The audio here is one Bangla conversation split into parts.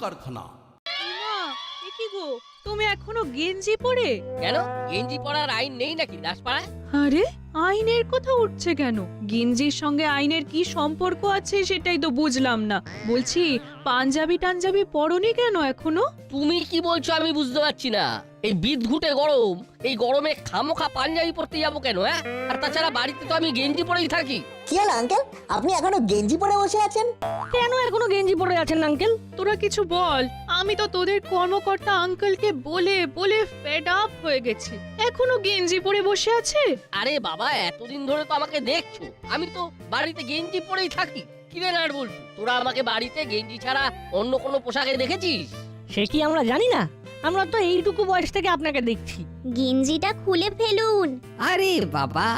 কারখানা। মা, এ কি গো, তুমি এখনো গেঞ্জি পরে? কেন গেঞ্জি পরার আইন নেই নাকি দাসপাড়ায়? আরে, আইনের কথা উঠছে কেন? গেঞ্জির সঙ্গে আইনের কি সম্পর্ক আছে সেটাই তো বুঝলাম না। বলছি, পাঞ্জাবি টাঞ্জাবি পরনি কেন এখনো? তুমি কি বলছো আমি বুঝতে পারছি না। এই বিদঘুটে গরম, এই গরমে খামোখা পাঞ্জাবি পরতে যাবো কেন? হ্যাঁ, আর তাছাড়া বাড়িতে তো আমি গেঞ্জি পরেই থাকি। কি হলো আঙ্কেল, আপনি এখনো গেঞ্জি পরে বসে আছেন? কেন এখনো গেঞ্জি পরে আছেন আঙ্কেল? তোরা কিছু বল। আমি তো তোদের কর্মকর্তা আঙ্কেলকে বলে বলে ফেড আপ হয়ে গেছি। এখনো গেঞ্জি পরে বসে আছে? আরে বাবা, এতদিন ধরে তো আমাকে দেখছো, আমি তো বাড়িতে গেঞ্জি পরেই থাকি। কি রে নাট বলছো, তোরা আমাকে বাড়িতে গেঞ্জি ছাড়া অন্য কোনো পোশাকে দেখেছিস? সে কি আমরা জানি না? আমরা তো এইটুকু বয়স থেকে আপনাকে দেখছি। গেঞ্জিটা খুলে ফেলুন। আরে বাবা,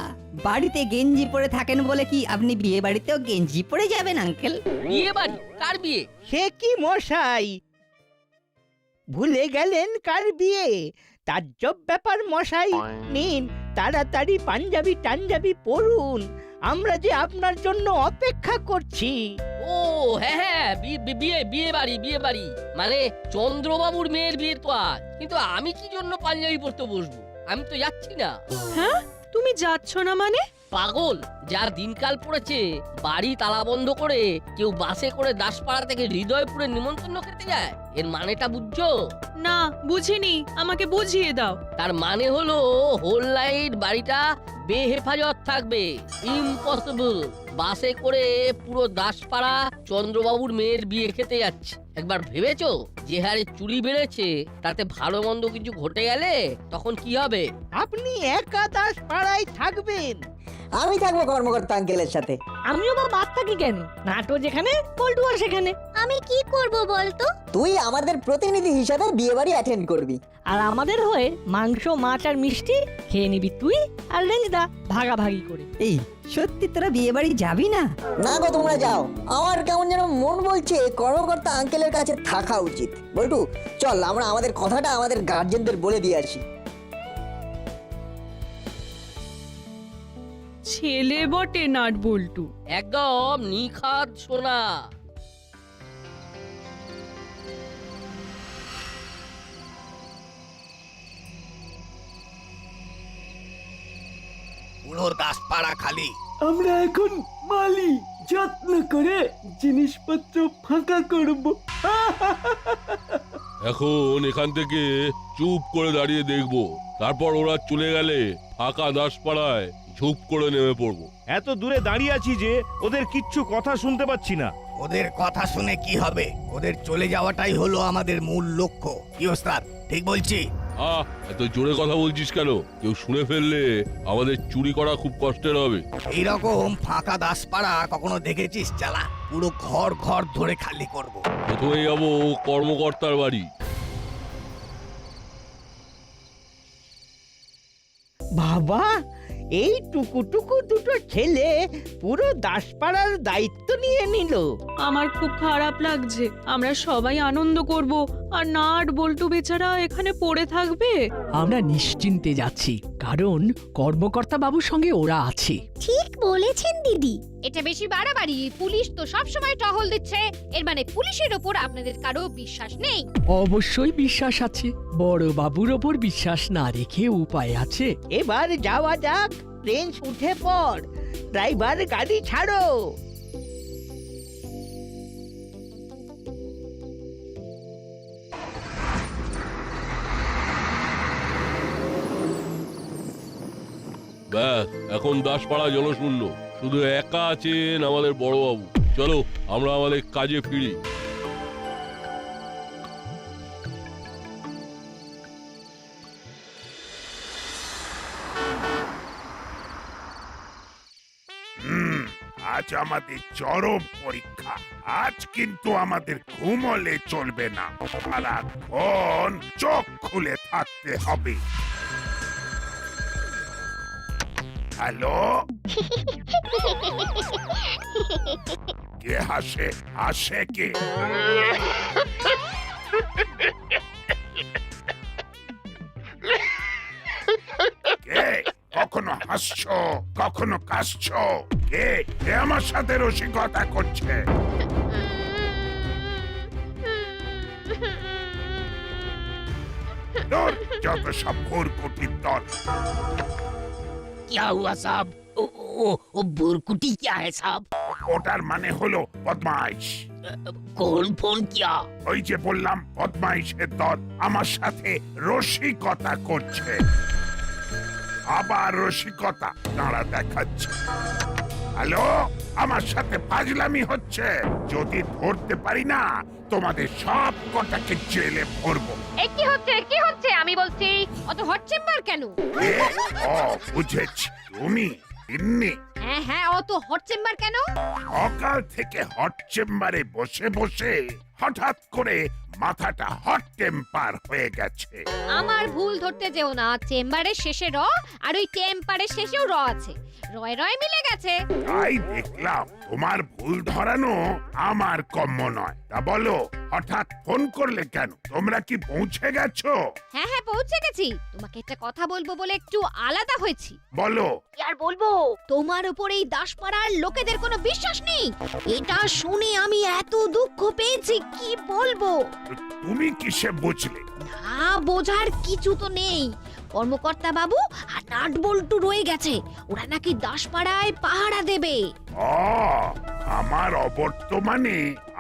বাড়িতে গেঞ্জি পরে থাকেন বলে কি আপনি বিয়ে বাড়িতেও গেঞ্জি পরে যাবেন আঙ্কেল? বিয়ে বাড়ি? কার বিয়ে? সে কি মশাই, ভুলে গেলেন কার বিয়ে? তাজ্জব ব্যাপার মশাই। নিন, তাড়াতাড়ি পাঞ্জাবি টাঞ্জাবি পরুন, আমরা যে আপনার জন্য অপেক্ষা করছি। ও হ্যাঁ হ্যাঁ, বিয়ে বিয়ে বাড়ি, বিয়ে বাড়ি মানে চন্দ্রবাবুর মেয়ের বিয়ে তো আজ। কিন্তু আমি কি জন্য পাঞ্জাবি পরতে বসবো? আমি তো যাচ্ছি না। হ্যাঁ, তুমি যাচ্ছ না মানে? পাগল, যার দিনকাল পড়েছে, বাড়ি তালা বন্ধ করে কেউ বাসে করে দাসপাড়া থেকে হৃদয়পুরে নিমন্ত্রণ খেতে যায়, এর মানেটা বুঝছো? না, বুঝিনি, আমাকে বুঝিয়ে দাও। তার মানে হলো হোল নাইট বাড়িটা বেহেফাজত থাকবে। ইম্পসিবল। বাসে করে পুরো দাসপাড়া চন্দ্রবাবুর মেয়ের বিয়ে খেতে যাচ্ছে। একবার ভেবেছো যে হারে চুরি বেড়েছে, তাতে ভালো মন্দ কিছু ঘটে গেলে তখন কি হবে? আপনি একা দাস পাড়ায় থাকবেন? আমি থাকবো কর্মকর্তা আঙ্কেলের সাথে। আমিও বা বাদ থাকি কেন? নাটো যেখানে, পল্টু আর সেখানে। আমি কি করব বলতো? তুই আমাদের প্রতিনিধি হিসাবে বিয়ে বাড়ি অ্যাটেন্ড করবি। আর আমাদের হয়ে মাংস মাছ আর মিষ্টি খেয়ে নিবি তুই আর রেঞ্জদা ভাগাভাগি করে। এই সত্যি তোরা বিয়ে বাড়ি যাবি না? না গো, তোমরা যাও। আমার কেমন যেন মন বলছে কর্মকর্তা আঙ্কেলের কাছে থাকা উচিত। বল্টু, চল আমরা আমাদের কথাটা আমাদের গার্জেনদের বলে দিয়ে আসি। ছেলে বটে নাট বল্টু। একদম নিখাদ সোনা। পুরো দাসপাড়া খালি। আমরা এখন মালি যত্ন করে জিনিসপত্র ফাঁকা করব। এখন এখান থেকে চুপ করে দাঁড়িয়ে দেখবো, তারপর ওরা চলে গেলে ফাঁকা দাসপাড়ায় ঝুপ করে নেমে পড়বো। এত দূরে দাঁড়িয়ে আছি যে ওদের কিচ্ছু কথা শুনতে পাচ্ছি না। ওদের কথা শুনে কি হবে? ওদের চলে যাওয়াটাই হলো আমাদের মূল লক্ষ্য। কি ওস্তাদ, ঠিক বলছি? এত জোরে কথা বলছিস কেন? কেউ শুনে ফেললে আমাদের চুরি করা খুব কষ্টের হবে। এইরকম ফাঁকা দাসপাড়া কখনো দেখেছিস? চালা, পুরো ঘর ঘর ধরে খালি করব। প্রথমে যাবো কর্মকর্তার বাড়ি। বাবা, এই টুকু দুটো ছেলে পুরো দাসপাড়ার দায়িত্ব নিয়ে নিল। আমার খুব খারাপ লাগছে। আমরা সবাই আনন্দ করব, আর নাট বল্টু বেচারা এখানে পড়ে থাকবে। আমরা নিশ্চিন্তে যাচ্ছি, কারণ কর্মকর্তা বাবুর সঙ্গে ওরা আছে। ঠিক বলেছেন দিদি। এটা বেশি বাড়াবাড়ি। পুলিশ তো সব সময় টহল দিচ্ছে, এর মানে পুলিশের ওপর আপনাদের কারো বিশ্বাস নেই? অবশ্যই বিশ্বাস আছে, বড় বাবুর ওপর বিশ্বাস না রেখে উপায় আছে? এবার যাওয়া যাক, প্লেন উঠে পড়, ড্রাইভার গাড়ি ছাড়ো। ব্যাস, এখন দাসপাড়া জনশূন্য, শুধু একা আছেন আমাদের বড়বাবু। চলো আমরা আমাদের কাজে ফিরি। আজ আমাদের চরম পরীক্ষা। আজ কিন্তু আমাদের ঘুমলে চলবে না, সারাক্ষণ চোখ খুলে থাকতে হবে। হ্যালো, কে হাসে? হাসে কে? কে? কখনো হাসছো, কখনো কাশছো। কে কে আমার সাথে রসিকতা করছে? দূর, যত সব ভোরকুটির দল। क्या हुआ साहब ओ बुरकुटी क्या है साहब ওটার মানে হলো বদমাইশ। कौन फोन किया ওই যে বললাম বদমাইশের দল আমার সাথে রসিকতা করছে। আবার রসিকতা, দাঁড়া দেখাচ্ছে। হ্যালো, আমার সাথে ফাজলামি হচ্ছে। যদি ধরতে পারি না তোমাদের সব কটাকে জেলে ভরবো। এ কি হচ্ছে আমি বলছি অত হট চেম্বার কেন? এ, ও বুঝেছি, তুমি ইন্নি হ্যাঁ অত হট চেম্বার কেন? সকাল থেকে হট চেম্বারে বসে বসে হঠাৎ করে মাথাটা হট টেম্পার হয়ে গেছে। আমার ভুল ধরতে যেও না, চেম্বারের শেষে র আর ওই টেম্পারের শেষেও র আছে, রয় রয় মিলে গেছে। তাই দেখলাম তোমার ভুল ধরানো আমার কম্য নয়। তা বলো, হঠাৎ ফোন করলে কেন? তোমরা কি পৌঁছে গেছো? হ্যাঁ পৌঁছে গেছি। তোমাকে একটা কথা বলবো বলে একটু আলাদা হয়েছি। বলো। কি আর বলবো, তোমার উপর এই দাসপাড়ার লোকেদের কোনো বিশ্বাস নেই। এটা শুনে আমি এত দুঃখ পেয়েছি কি বলবো। তুমি কিসে বুঝলে? না, বোঝার কিছু তো নেই। কর্মকর্তা বাবু আর নাট বল্টু রয়ে গেছে, ওরা নাকি দাসপাড়ায় পাহারা দেবে। ও, আমার অবর্তমানে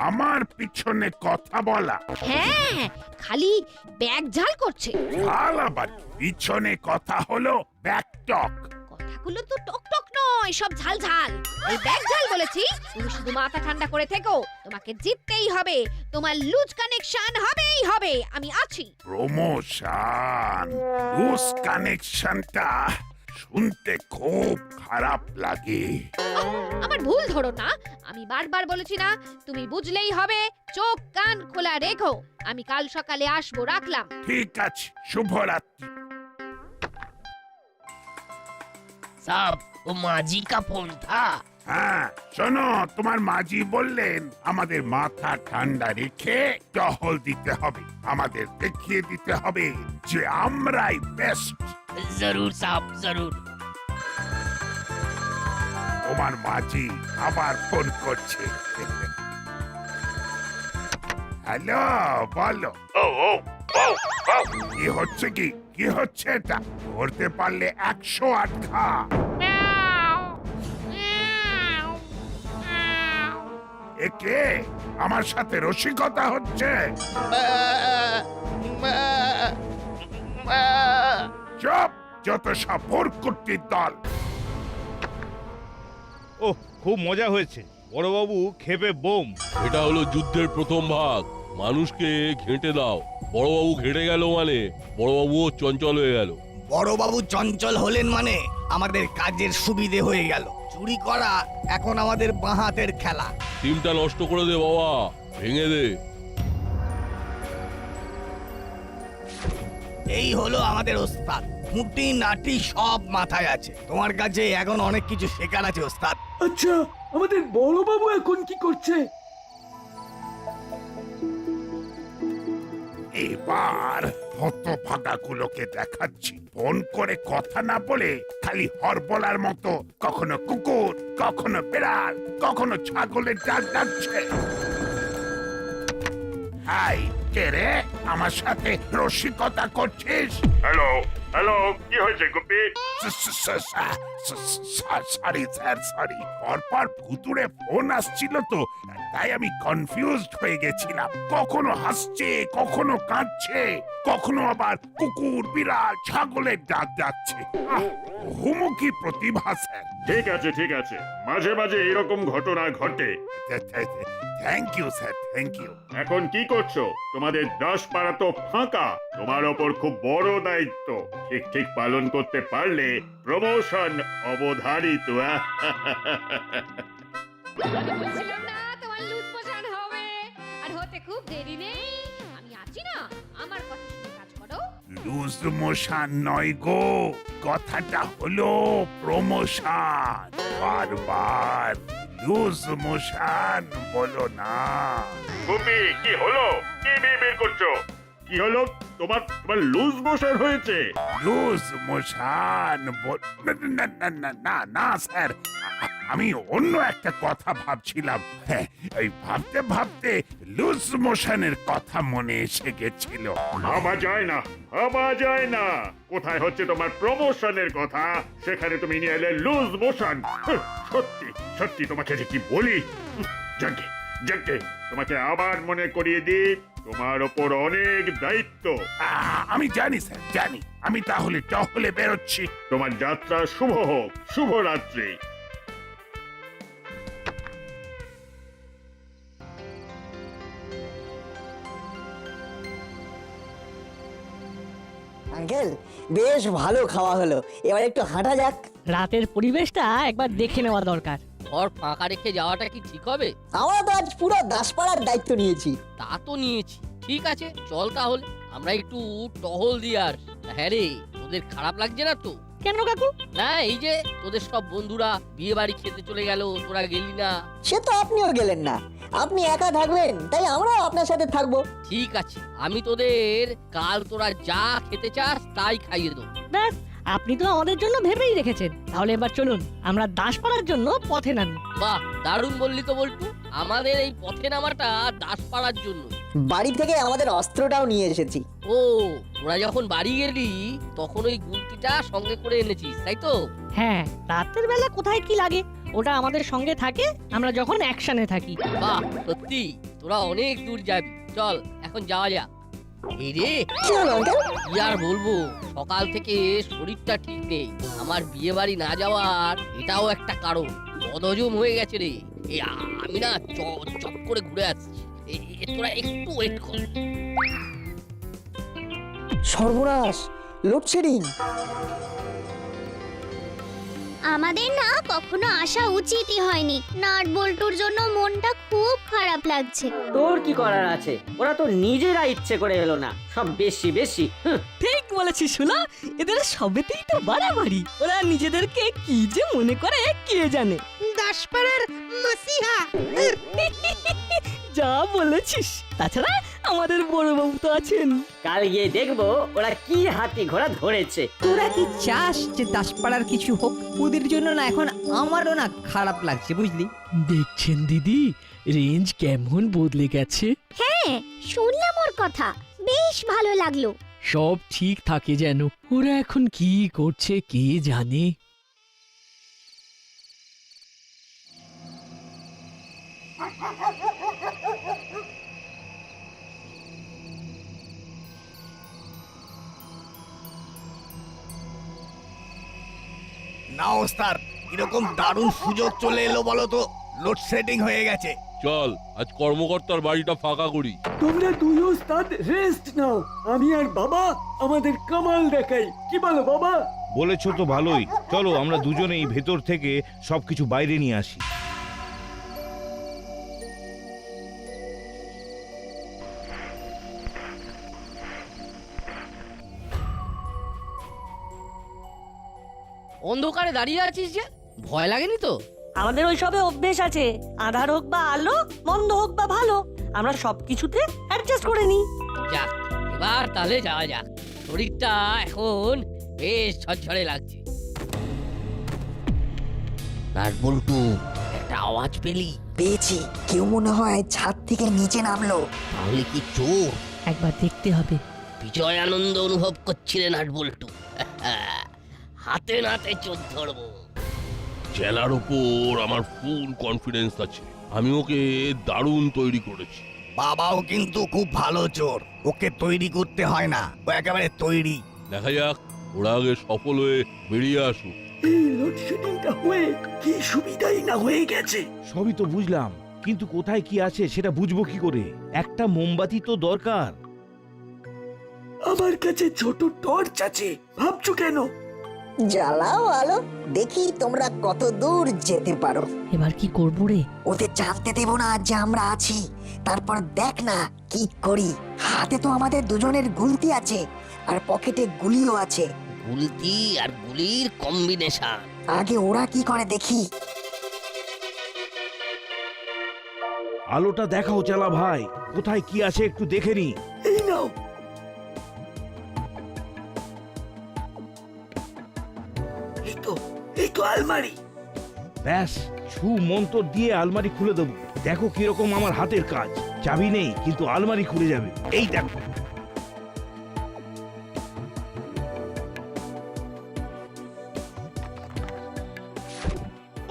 আমার পিছনে কথা বলা। হ্যাঁ, খালি ব্যাগ ঝাল করছে। ভাল, আবার পিছনে কথা হলো ব্যাকটক। কথাগুলো তো টক টক নয়, সব ঝাল ঝাল। এই ব্যাগ ঝাল বলেছি। তুমি শুধু মাথা ঠান্ডা করে থেকো, তোমাকে জিততেই হবে, তোমার লুজ কানেকশন হবেই হবে, আমি আছি। প্রমোশন, লুজ কানেকশনটা শুনতে খুব খারাপ লাগে। আমার ভুল ধরো না, আমি বারবার বলেছি না, তুমি বুঝলেই হবে, চোখ কান খোলা রেখো। আমি কাল সকালে আসবো, রাখলাম। ঠিক আছে, শুভরাত্রি। साहब वो माजी का फोन था হ্যাঁ, শোনো, তোমার মাঝি বললেন আমাদের মাথা ঠান্ডা রেখে টহল দিতে হবে, আমাদের দেখিয়ে দিতে হবে যে আমরাই বেস্ট। जरूर साहब जरूर তোমার মাঝি আবার ফোন করছে। হ্যালো, বলো। কি হচ্ছে কি হচ্ছে এটা? ধরতে পারলে 108 খা। একে আমার সাথে রসিকতা হচ্ছে। চুপ, যত সব ভোরকুটির দল। ও, খুব মজা হয়েছে। বড়বাবু খেপে বোম। এটা হলো যুদ্ধের প্রথম ভাগ। মানুষকে ঘেঁটে দাও। বড়বাবু ঘেঁটে গেল মানে বড়বাবুও চঞ্চল হয়ে গেল। বড়বাবু চঞ্চল হলেন মানে আমাদের কাজের সুবিধে হয়ে গেল। চুরি করা এখন আমাদের বাঁ হাতের খেলা। টিমটা নষ্ট করে দে বাবা, ভেঙে দে। এই হলো আমাদের ওস্তাদ, খুঁটি নাটি সব মাথায় আছে। তোমার কাছে এখন অনেক কিছু শেখার আছে ওস্তাদ। আচ্ছা, আমাদের বড় বাবু এখন কি করছে? এবার হতভাগাগুলোকে দেখাচ্ছি। ফোন করে কথা না বলে খালি হরবলার মতো কখনো কুকুর, কখনো বিড়াল, কখনো ছাগলের ডাক ডাকছে। হাই, কে রে? আমার সাথে রসিকতা করছিস? হ্যালো হ্যালো, কি হয়েছে গুপি? Sorry sir, sorry. পরপর ভুতুড়ে ফোন আসছিল তো, তাই আমি কনফিউজড হয়ে গেছিলাম। কখনো হাসছে, কখনো কাঁদছে, কখনো আবার কুকুর, বিড়াল, ছাগলের ডাক ডাকছে। হুমুকি প্রতিভা স্যার। ঠিক আছে, মাঝে মাঝে এরকম ঘটনা ঘটে। Thank you sir, thank you. এখন কি করছো? তোমাদের দাসপাড়া তো ফাঁকা, তোমার ওপর খুব বড় দায়িত্ব। ঠিক পালন করতে পারলে প্রমোশন অবধারিত। বলছিলাম না তোমার লুজ মোশন হবে, আর হতে খুব দেরি নেই। আমি আছি না, আমার কথা শুনে কাজ করো। লুজ মোশন নয় গো, কথাটা হলো প্রমোশন। বারবার লুজ মোশন বলো না। গুপি, কি হলো? কি বিড়বিড় করছো? কি হলো? তোমার লুজ মোশন হয়েছে? লুজ মোশন না না না না না স্যার, আমি অন্য একটা কথা ভাবছিলাম। হ্যাঁ, এই ভাবতে ভাবতে লুজ মোশনের কথা মনে এসে গেছিল। ভাবা যায় না, ভাবা যায় না। কোথায় হচ্ছে তোমার প্রমোশনের কথা, সেখানে তুমি নিয়ে এলে লুজ মোশন। সত্যি সত্যি তোমাকে যে কি বলি। যাকে যাকে তোমাকে আবার মনে করিয়ে দিই, তোমার ওপর অনেক দায়িত্ব। আমি জানি স্যার, জানি। আমি তাহলে টহলে বেরোচ্ছি। তোমার যাত্রা শুভ হোক। শুভরাত্রি। আঙ্কেল, বেশ ভালো খাওয়া হলো, এবার একটু হাঁটা যাক। রাতের পরিবেশটা একবার দেখে নেওয়া দরকার। ঘর ফাঁকা রেখে যাওয়াটা কি ঠিক হবে? আমরা তো আজ পুরো দাসপাড়ার দায়িত্ব নিয়েছি। তা তো নিয়েছি, ঠিক আছে, চল তাহলে আমরা একটু টহল দিয়ে আর। হ্যাঁ রে, তোদের খারাপ লাগছে না তো? কেন কাকু? না, এই যে তোদের সব বন্ধুরা বিয়ে বাড়ি খেতে চলে গেল, তোরা গেলি না। সে তো আপনিও গেলেন না, আপনি একা থাকবেন, তাই আমরাও আপনার সাথে থাকবো। ঠিক আছে, আমি তোদের কাল তোরা যা খেতে চাস তাই খাইয়ে দেবো। ব্যাস, আপনি তো আমাদের জন্য ভেবেই রেখেছেন। তাহলে এবার চলুন আমরা দাসপাড়ার জন্য পথে নামি। বাহ, দারুণ বললি তো বল্টু। আমাদের এই পথে নামাটা দাসপাড়ার জন্য। বাড়ি থেকে আমাদের অস্ত্রটাও নিয়ে এসেছি। ও, তোরা যখন বাড়ি গেলি তখন ওই গুলতিটা সঙ্গে করে এনেছিস, তাই তো? হ্যাঁ, রাতের বেলা কোথায় কি লাগে ওটা আমাদের সঙ্গে থাকে আমরা যখন অ্যাকশনে থাকি। বাহ, সত্যি তোরা অনেক দূর যাবি। চল এখন যাওয়া যাক। এই রে, কি হলো আঙ্কেল? কি আর বলবো, সকাল থেকে শরীরটা ঠিক নেই। আমার বিয়ে বাড়ি না যাওয়ার এটাও একটা কারণ। বদহজম হয়ে গেছে রে। এই আমি না চট করে ঘুরে আসছি। তোরা একটু ওয়েট কর। সর্বনাশ, লোডশেডিং। আমাদের না কখনো আসা উচিতই হয়নি। নাট বল্টুর জন্য মনটা খুব খারাপ লাগছে। তোর কি করার আছে? ওরা তো নিজেরা ইচ্ছে করে এলো না, সব বেশি বেশি। ঠিক বলেছিস শুনা, এদের সবেতেই তো বাড়াবাড়ি। ওরা নিজেদেরকে কি যে মনে করে কে জানে। দাসপাড়ার মাসিহা। যা বলেছিস। তাছাড়া আমাদের বড়বাবু তো আছেন। কাল গিয়ে দেখবো ওরা কি হাতি ঘোড়া ধরেছে। তোরা কি চাস যে দাসপাড়ার কিছু হোক? ওদের জন্য না এখন আমারও না খারাপ লাগছে, বুঝলি? দেখছেন দিদি, রেঞ্জ কেমন বদলে গেছে। হ্যাঁ, শুনলাম ওর কথা, বেশ ভালো লাগলো। সব ঠিক থাকে যেন। ওরা এখন কি করছে কে জানে। না ওস্তাদ, এরকম দারুণ সুযোগ চলে এলো বলো তো। লোডশেডিং হয়ে গেছে। চল আজ কর্মকর্তার বাড়িটা ফাঁকা করি। তোমরা দুই ওস্তাদ রেস্ট নাও, আমি আর বাবা আমাদের কামাল দেখাই। কি বলো বাবা? বলেছো তো ভালোই। চলো আমরা দুজনেই ভেতর থেকে সবকিছু বাইরে নিয়ে আসি। অন্ধকারে দাঁড়িয়ে আছিস যে, ভয় লাগেনি তো? আমাদের ওই সবে অভ্যেস আছে। আধার হোক বা আলো, মন্দ হোক বা ভালো, আমরা সবকিছুতে অ্যাডজাস্ট করে নিই। যাক, এবার তাহলে যাওয়া যাক। শরীরটা এখন বেশ ঝরঝরে লাগছে। আর বল্টু, একটা আওয়াজ পেলি? পেয়েছি, কেউ মনে হয় ছাদ থেকে নিচে নামলো। তাহলে কি চোর? একবার দেখতে হবে। বিজয় আনন্দ অনুভব করছিলেন আর বল্টু। হাতে নাতে চোর ধরবো। জেলার উপর আমার ফুল কনফিডেন্স আছে। আমি ওকে দারুণ তৈরি করেছি। বাবাও কিন্তু খুব ভালো চোর, ওকে তৈরি করতে হয় না, ও একেবারে তৈরি। দেখা যাক, ওরা আগে সফল হয়ে বেরিয়ে আসুক। এই লোডশেডিংটা হয়ে কি সুবিধাই না হয়ে গেছে। সবই তো বুঝলাম, কিন্তু কোথায় কি আছে সেটা বুঝবো কি করে? একটা মোমবাতি তো দরকার। আমার কাছে ছোট টর্চ আছে, ভাবছো কেন? জ্বালাও আলো, দেখি তোমরা কত দূর যেতে পারো। এবার কি করবো রে? ওদের জানতে দেব না যে আমরা আছি। তারপর দেখ না কি করি। হাতে তো আমাদের দুজনের গুলতি আছে, আর পকেটে গুলিও আছে। গুলতি আর গুলির কম্বিনেশন। আগে ওরা কি করে দেখি। আলোটা দেখাও চালা ভাই, কোথায় কি আছে একটু দেখে নি। এই নাও। এই তো আলমারি। ব্যাস, ছু মন্তর দিয়ে আলমারি খুলে দেবো। দেখো কিরকম আমার হাতের কাজ। চাবি নেই কিন্তু আলমারি খুলে যাবে। এই দেখো।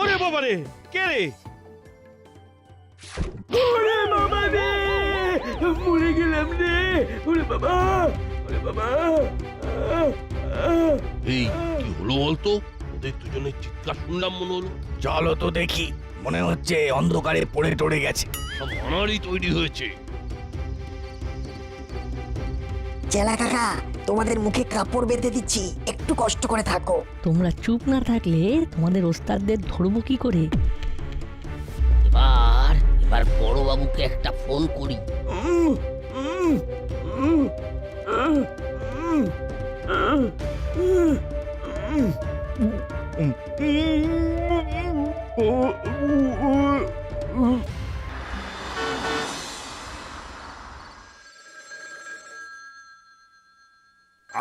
ওরে বাবা রে, কে রে? ওরে বাবা রে, মরে গেলাম রে। ওরে বাবা, ওরে বাবা। এই কি হলো বলতো? ওদের দুজনের চিৎকার শুনলাম মনে হলো। চলো তো দেখি, মনে হচ্ছে অন্ধকারে পড়ে টড়ে গেছে। সব আনারই তৈরি হয়েছে। চেলা কাকা, তোমাদের মুখে কাপড় বেঁধে দিচ্ছি, একটু কষ্ট করে থাকো। তোমরা চুপ না থাকলে তোমাদের ওস্তাদদের ধরবো কি করে? এবার বড় বাবুকে একটা ফোন করি।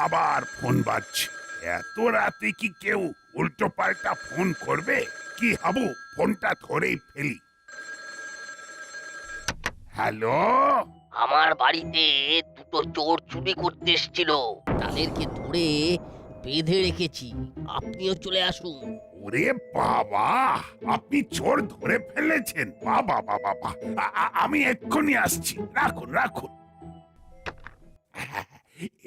আবার ফোন বাজছে। এত রাতে কি কেউ উল্টো পাল্টা ফোন করবে? কি হাবু, ফোনটা ধরেই ফেলি। হ্যালো, আমার বাড়িতে দুটো চোর চুরি করতে এসেছিল, তাদেরকে ধরে বেঁধে রেখেছি, আপনিও চলে আসুন। ওরে বাবা, আপনি চোর ধরে ফেলেছেন? বাবা বাবা বাবা, আমি এক্ষুনি আসছি, রাখুন রাখুন।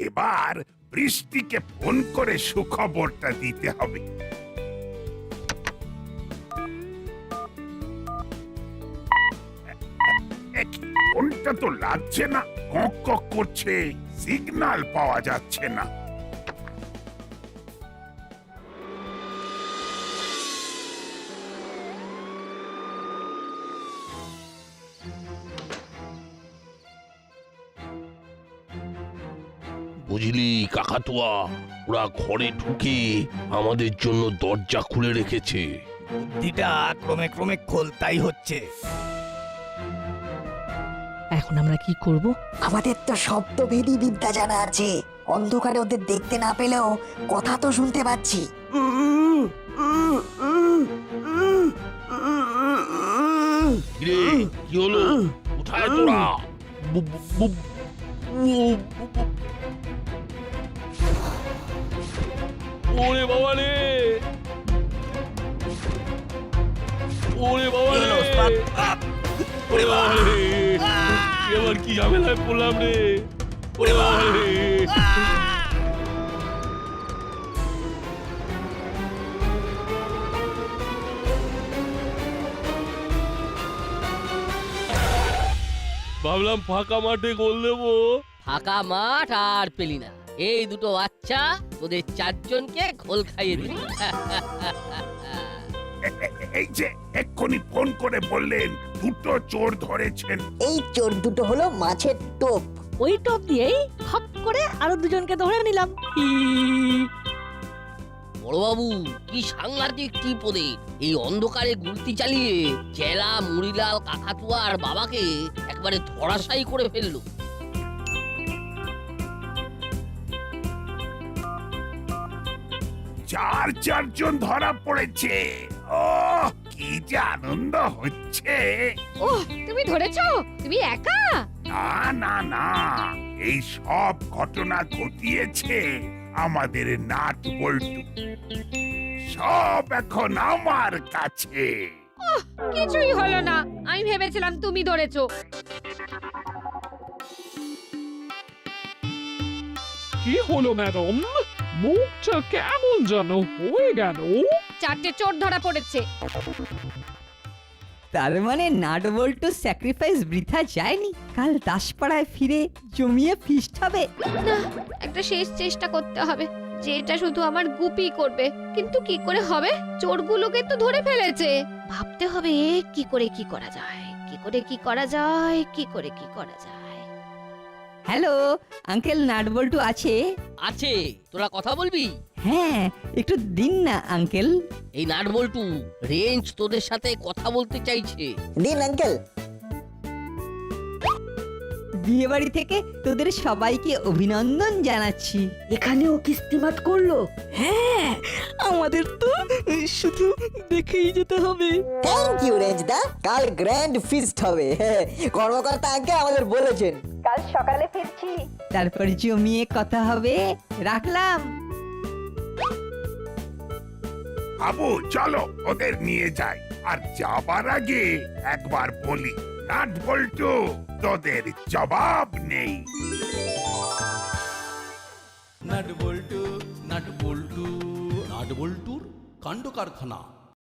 এবার বৃষ্টিকে ফোন করে সুখবরটা দিতে হবে। ফোনটা তো লাগছে না, কক কক করছে, সিগন্যাল পাওয়া যাচ্ছে না। বুঝলি কাকাতুয়া, ওরা ঘরে ঢুকে আমাদের জন্য দরজা খুলে রেখেছে। বুদ্ধিটা ক্রমে ক্রমে খোলতাই হচ্ছে। এখন আমরা কি করব? আমাদের তো শব্দভেদী বিদ্যা জানা আছে, অন্ধকারে ওদের দেখতে না পেলেও কথা তো শুনতে পাচ্ছি। কিরে, কি হলো? কোথায় তোরা? ওরে বাবা রে, ওরে বাবা রে, ওরে বাবা রে, এবার কি ঝামেলায় পড়লাম রে। ওরে বাবা রে, ভাবলাম ফাঁকা মাঠে গোল দেবো। ফাঁকা মাঠ আর পেলি না। এই দুটো বাচ্চা তোদের চারজনকে ঘোল খাইয়ে দিল। এই যে এক্ষুনি ফোন করে বললেন দুটো চোর ধরেছেন। এই চোর দুটো হলো মাছের টোপ। ওই টপ দিয়েই হপ করে আরো দুজনকে ধরে নিলাম। বড়বাবু, কি সাংঘাতিক টিপ ওদের! এই অন্ধকারে গুলতি চালিয়ে চেলা, মুড়িলাল, কাকাতুয়া আর বাবাকে একবারে ধরাশায়ী করে ফেললো। চারজন ধরা পড়েছে। ও কি যে আনন্দ হচ্ছে! ওহ, তুমি ধরেছো? তুমি একা? না না না, এই সব ঘটনা ঘটিয়েছে আমাদের নাট বল্টু। সব এখন আমার কাছে। কিছুই হলো না, আমি ভেবেছিলাম তুমি ধরেছো। কি হলো ম্যাডাম? মুখটা কেমন যেন হয়ে গেল। চারটে চোর ধরা পড়েছে। তার মানে নাটবল্টু স্যাক্রিফাইস বৃথা যায়নি। কাল দাসপাড়ায় ফিরে জমিয়ে ফিস্ট হবে। না, একটা শেষ চেষ্টা করতে হবে, যেটা শুধু আমার গুপি করবে। কিন্তু কি করে হবে? চোরগুলোকে তো ধরে ফেলেছে। ভাবতে হবে কি করে কি করা যায়, কি করে কি করা যায়, কি করে কি করা যায়। হ্যালো আঙ্কেল, নাটবল্টু আছে? আছে, তোরা কথা বলবি? হ্যাঁ, একটু দিন না আঙ্কেল। এই নাট বল্টু রেঞ্জ তোদের সাথে কথা বলতে চাইছে। দিন আঙ্কেল। বিয়ে বাড়ি থেকে তোদের সবাইকে অভিনন্দন জানাচ্ছি। এখানেও কিস্তিমাত করলো? হ্যাঁ, আমাদের তো শুধু দেখেই যেতে হবে। থ্যাংক ইউ রেঞ্জদা, কাল গ্র্যান্ড ফিস্ট হবে। কর্মকর্তা আঙ্কেল আমাদের বলেছেন। কাল সকালে ফিরছি, তারপর জমিয়ে কথা হবে। রাখলাম। আবু চলো ওদের নিয়ে যাই। আর যাবার আগে একবার বলি, নাট বল্টু তোদের জবাব নেই। নাট বল্টু নাট বল্টু নাট বল্টুর কাণ্ড কারখানা।